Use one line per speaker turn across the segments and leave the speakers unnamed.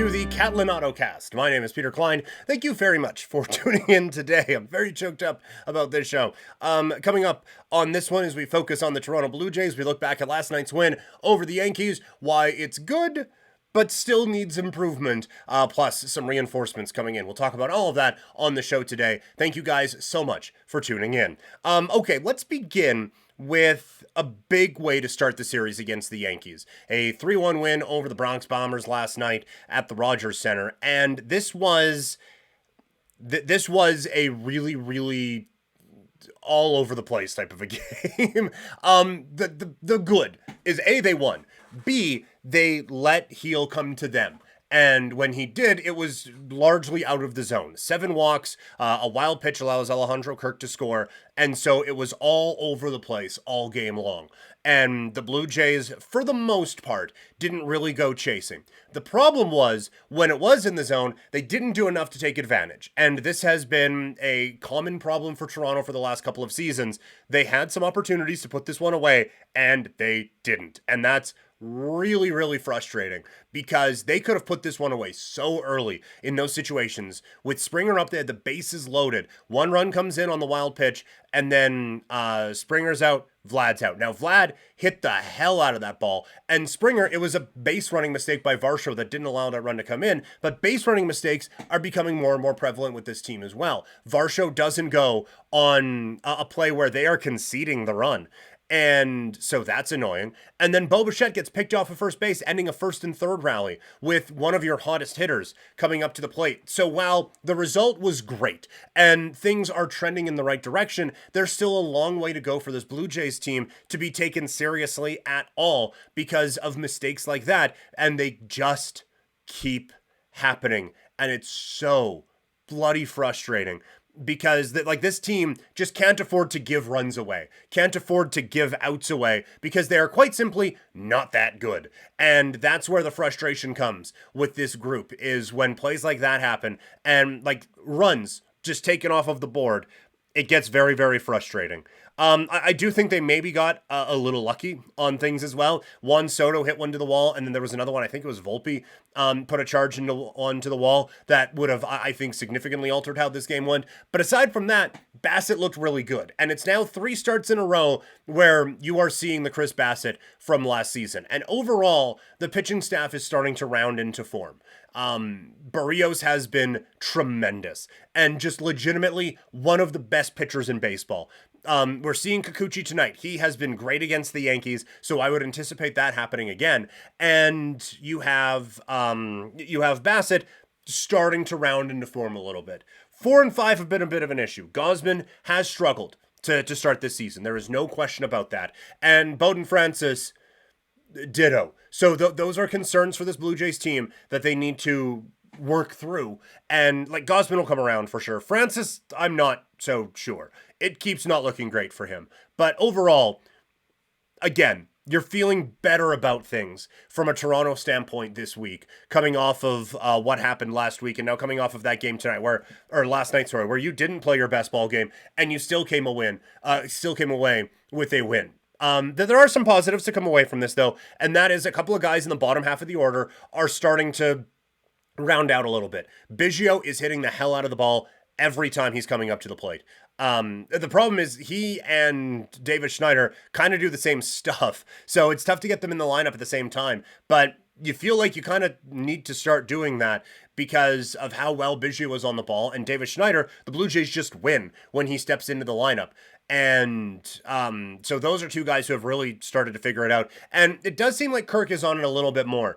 to the Catalanotto Cast. My name is Peter Klein. Thank you very much for tuning in today. I'm very choked up about this show. Coming up on this one, as we focus on the Toronto Blue Jays, we look back at last night's win over the Yankees, why it's good, but still needs improvement, plus some reinforcements coming in. We'll talk about all of that on the show today. Thank you guys so much for tuning in. Okay, let's begin with a big way to start the series against the Yankees. A 3-1 win over the Bronx Bombers last night at the Rogers Center, and this was a really all over the place type of a game. The good is A, they won. B, they let Heel come to them. And when he did, it was largely out of the zone. 7 walks, a wild pitch allows Alejandro Kirk to score. And so it was all over the place all game long. And the Blue Jays, for the most part, didn't really go chasing. The problem was, when it was in the zone, they didn't do enough to take advantage. And this has been a common problem for Toronto for the last couple of seasons. They had some opportunities to put this one away, and they didn't. And that's really frustrating, because they could have put this one away so early in those situations. With Springer up there, the bases loaded. 1 run comes in on the wild pitch, and then Springer's out, Vlad's out. Now, Vlad hit the hell out of that ball, and Springer, it was a base running mistake by Varsho that didn't allow that run to come in, but base running mistakes are becoming more and more prevalent with this team as well. Varsho doesn't go on a play where they are conceding the run. And so that's annoying. And then Bo Bichette gets picked off of first base, ending a first and third rally with one of your hottest hitters coming up to the plate. So while the result was great and things are trending in the right direction, there's still a long way to go for this Blue Jays team to be taken seriously at all because of mistakes like that. And they just keep happening. And it's so bloody frustrating. Because this team just can't afford to give runs away, can't afford to give outs away, because they are quite simply not that good. And that's where the frustration comes with this group, is when plays like that happen and runs just taken off of the board. It gets very frustrating. I do think they maybe got a little lucky on things as well. Juan Soto hit one to the wall, and then there was another one, I think it was Volpe, put a charge onto the wall that would have, I think, significantly altered how this game went. But aside from that, Bassett looked really good. And it's now 3 starts in a row where you are seeing the Chris Bassett from last season. And overall, the pitching staff is starting to round into form. Barrios has been tremendous and just legitimately one of the best pitchers in baseball. We're seeing Kikuchi tonight. He has been great against the Yankees, so I would anticipate that happening again. And you have Bassett starting to round into form a little bit. 4 and 5 have been a bit of an issue. Gausman has struggled to start this season. There is no question about that. And Bowden Francis, ditto. So those are concerns for this Blue Jays team that they need to work through. And Gausman will come around for sure. Francis, I'm not so sure. It keeps not looking great for him. But overall, again, you're feeling better about things from a Toronto standpoint this week, coming off of what happened last week, and now coming off of that game tonight, where last night, where you didn't play your best ball game and you still came away with a win. There are some positives to come away from this, though, and that is a couple of guys in the bottom half of the order are starting to round out a little bit. Biggio is hitting the hell out of the ball every time he's coming up to the plate. The problem is he and David Schneider kind of do the same stuff, so it's tough to get them in the lineup at the same time, but you feel like you kind of need to start doing that because of how well Biggio was on the ball, and David Schneider, the Blue Jays just win when he steps into the lineup. And so those are 2 guys who have really started to figure it out, and it does seem like Kirk is on it a little bit more.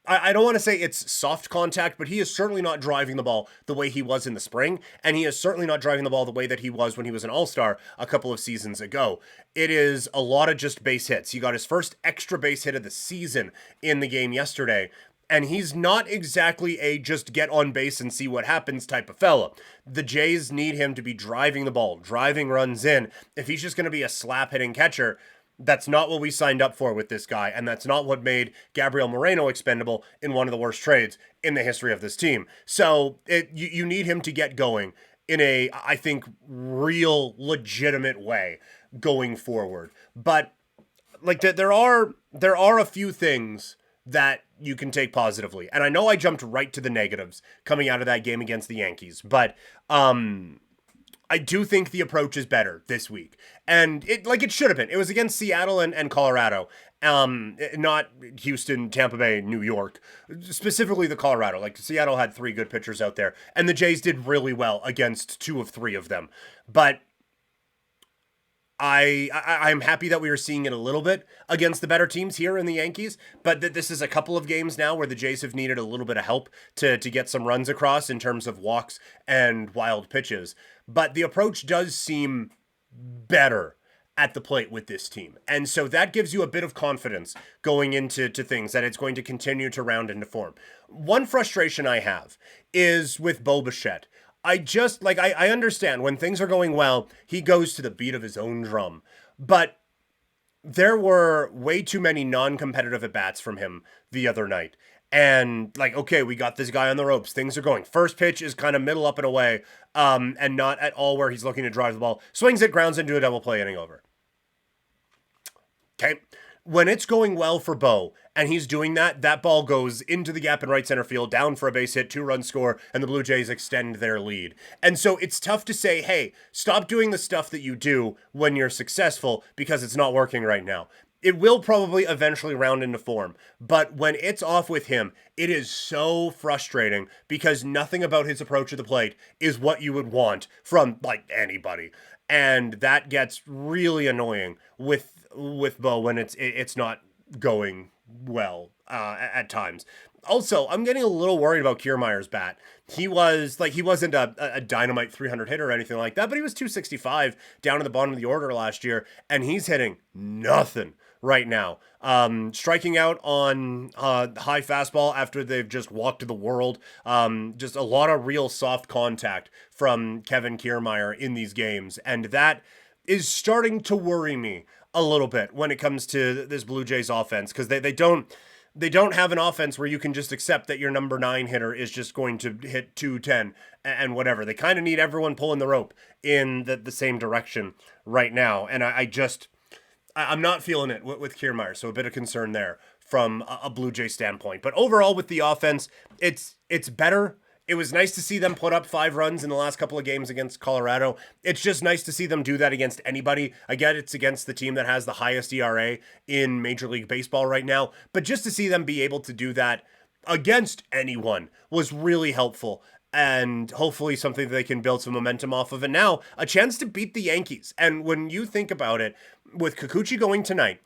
I don't want to say it's soft contact, but he is certainly not driving the ball the way he was in the spring, and he is certainly not driving the ball the way that he was when he was an all-star a couple of seasons ago. It is a lot of just base hits. He got his first extra base hit of the season in the game yesterday, and he's not exactly a just get on base and see what happens type of fella. The Jays need him to be driving the ball, driving runs in. If he's just going to be a slap-hitting catcher, that's not what we signed up for with this guy, and that's not what made Gabriel Moreno expendable in one of the worst trades in the history of this team. So you need him to get going in a, I think, real legitimate way going forward. But there are a few things that you can take positively. And I know I jumped right to the negatives coming out of that game against the Yankees, but I do think the approach is better this week. And it should have been. It was against Seattle and Colorado. Not Houston, Tampa Bay, New York. Specifically the Colorado. Like, Seattle had 3 good pitchers out there. And the Jays did really well against 2 of 3 of them. But I'm happy that we are seeing it a little bit against the better teams here in the Yankees, but this is a couple of games now where the Jays have needed a little bit of help to get some runs across in terms of walks and wild pitches. But the approach does seem better at the plate with this team. And so that gives you a bit of confidence going into things that it's going to continue to round into form. One frustration I have is with Bo Bichette. I understand when things are going well, he goes to the beat of his own drum. But there were way too many non-competitive at-bats from him the other night. And okay, we got this guy on the ropes. Things are going. First pitch is kind of middle up and away, and not at all where he's looking to drive the ball. Swings it, grounds into a double play, inning over. Okay. When it's going well for Bo, and he's doing that ball goes into the gap in right center field, down for a base hit, 2-run score, and the Blue Jays extend their lead. And so it's tough to say, hey, stop doing the stuff that you do when you're successful because it's not working right now. It will probably eventually round into form, but when it's off with him, it is so frustrating because nothing about his approach to the plate is what you would want from anybody. And that gets really annoying with Bo when it's not going well at times. Also, I'm getting a little worried about Kiermaier's bat. He wasn't a dynamite 300 hitter or anything like that, but he was 265 down in the bottom of the order last year, and he's hitting nothing right now. Striking out on high fastball after they've just walked the world. Just a lot of real soft contact from Kevin Kiermaier in these games, and that is starting to worry me a little bit when it comes to this Blue Jays offense, because they don't have an offense where you can just accept that your number 9 hitter is just going to hit 210 and whatever. They kind of need everyone pulling the rope in the same direction right now, and I'm not feeling it with Kiermaier, so a bit of concern there from a Blue Jay standpoint. But overall with the offense, it's better. It was nice to see them put up 5 runs in the last couple of games against Colorado. It's just nice to see them do that against anybody. Again, it's against the team that has the highest ERA in Major League Baseball right now. But just to see them be able to do that against anyone was really helpful. And hopefully something that they can build some momentum off of. And now, a chance to beat the Yankees. And when you think about it, with Kikuchi going tonight,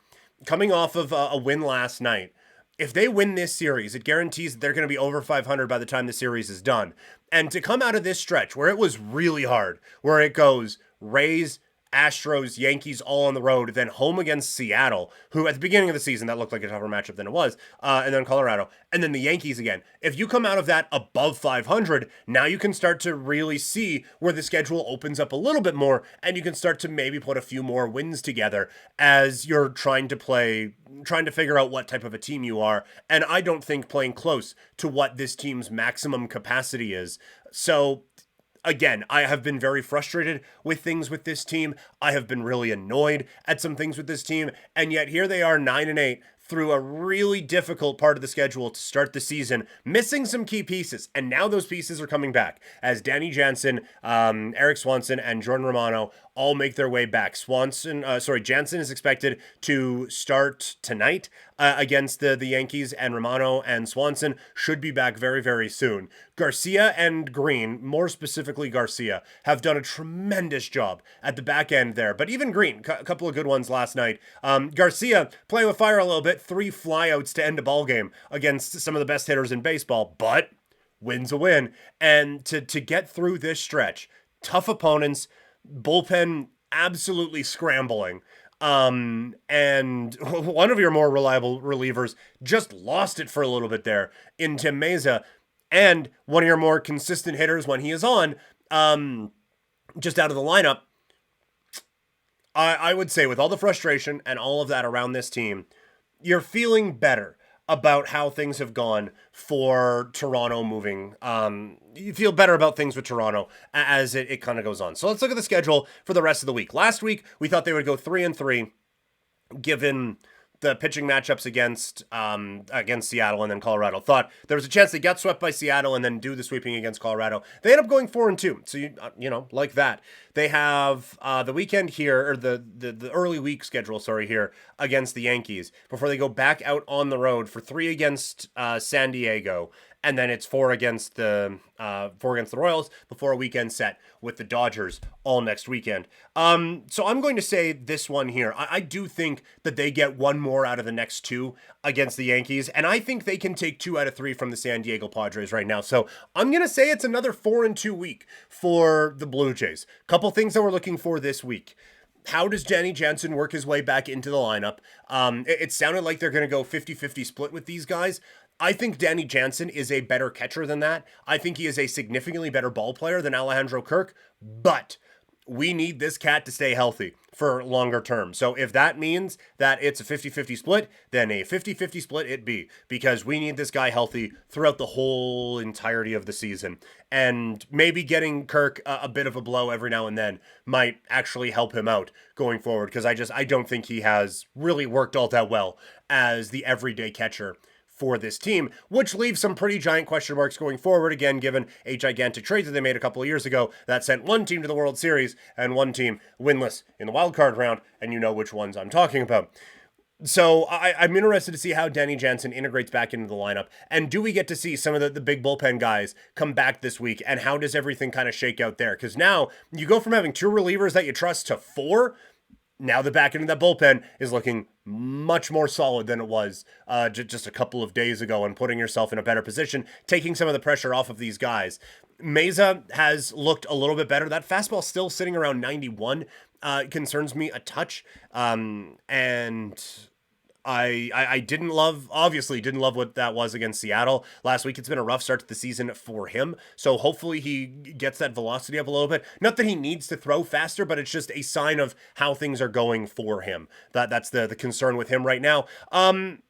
coming off of a win last night, if they win this series, it guarantees that they're going to be over 500 by the time the series is done. And to come out of this stretch where it was really hard, where it goes Rays, Astros, Yankees all on the road, then home against Seattle, who at the beginning of the season, that looked like a tougher matchup than it was, and then Colorado, and then the Yankees again. If you come out of that above 500, now you can start to really see where the schedule opens up a little bit more, and you can start to maybe put a few more wins together as you're trying to figure out what type of a team you are, and I don't think playing close to what this team's maximum capacity is. So again, I have been very frustrated with things with this team. I have been really annoyed at some things with this team. And yet here they are 9-8 through a really difficult part of the schedule to start the season, missing some key pieces. And now those pieces are coming back as Danny Jansen, Eric Swanson, and Jordan Romano all make their way back. Jansen is expected to start tonight against the Yankees, and Romano and Swanson should be back very, very soon. Garcia and Green, more specifically Garcia, have done a tremendous job at the back end there. But even Green, a couple of good ones last night. Garcia playing with fire a little bit, 3 flyouts to end a ball game against some of the best hitters in baseball, but win's a win. And to get through this stretch, tough opponents, bullpen absolutely scrambling. And one of your more reliable relievers just lost it for a little bit there in Tim Meza. And one of your more consistent hitters when he is on, just out of the lineup. I would say with all the frustration and all of that around this team, you're feeling better about how things have gone for Toronto moving. You feel better about things with Toronto as it kind of goes on. So let's look at the schedule for the rest of the week. Last week, we thought they would go 3-3, given the pitching matchups against Seattle and then Colorado. Thought there was a chance they got swept by Seattle and then do the sweeping against Colorado. They end up going 4-2. So you know, like that. They have the weekend here, or the early week schedule, here against the Yankees before they go back out on the road for 3 against San Diego. And then it's 4 against the Royals before a weekend set with the Dodgers all next weekend. So I'm going to say this one here. I do think that they get one more out of the next 2 against the Yankees, and I think they can take 2 out of 3 from the San Diego Padres right now. So I'm going to say it's another 4-2 week for the Blue Jays. Couple things that we're looking for this week. How does Danny Jansen work his way back into the lineup? It sounded like they're going to go 50-50 split with these guys. I think Danny Jansen is a better catcher than that. I think he is a significantly better ball player than Alejandro Kirk, but we need this cat to stay healthy for longer term. So if that means that it's a 50-50 split, then a 50-50 split it be, because we need this guy healthy throughout the whole entirety of the season. And maybe getting Kirk a bit of a blow every now and then might actually help him out going forward, because I don't think he has really worked all that well as the everyday catcher for this team, which leaves some pretty giant question marks going forward, again, given a gigantic trade that they made a couple of years ago that sent one team to the World Series and one team winless in the wild card round, and you know which ones I'm talking about. So I'm interested to see how Danny Jansen integrates back into the lineup, and do we get to see some of the big bullpen guys come back this week, and how does everything kind of shake out there? Because now you go from having 2 relievers that you trust to 4. Now the back end of that bullpen is looking much more solid than it was just a couple of days ago, and putting yourself in a better position, taking some of the pressure off of these guys. Meza has looked a little bit better. That fastball still sitting around 91 concerns me a touch. And I obviously didn't love what that was against Seattle last week. It's been a rough start to the season for him. So hopefully he gets that velocity up a little bit. Not that he needs to throw faster, but it's just a sign of how things are going for him. That's the concern with him right now. And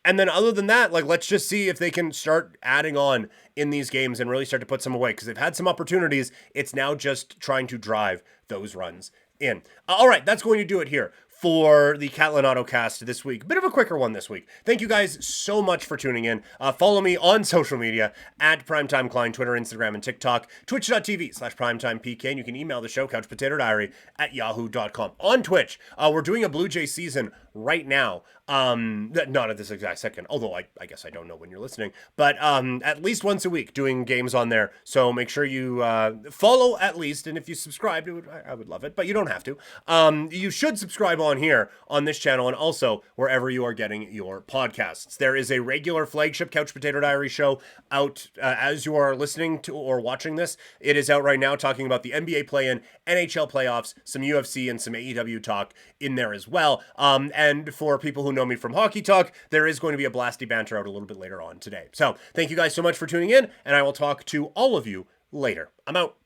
then other than that, let's just see if they can start adding on in these games and really start to put some away, because they've had some opportunities. It's now just trying to drive those runs in. All right, that's going to do it here for the Catalanotto Cast this week. Bit of a quicker one this week. Thank you guys so much for tuning in. Follow me on social media at Primetime Klein, Twitter, Instagram, and TikTok, twitch.tv/primetimepk, and you can email the show, couchpotatodiary@yahoo.com. On Twitch, we're doing a Blue Jay season right now. Not at this exact second, although I guess I don't know when you're listening, but at least once a week doing games on there. So make sure you follow at least, and if you subscribed, I would love it, but you don't have to. You should subscribe on here on this channel, and also wherever you are getting your podcasts. There is a regular flagship Couch Potato Diary show out as you are listening to or watching this. It is out right now, talking about the NBA play-in, NHL playoffs, some UFC, and some AEW talk in there as well. And for people who know me from Hockey Talk, there is going to be a blasty banter out a little bit later on today. So thank you guys so much for tuning in, and I will talk to all of you later. I'm out.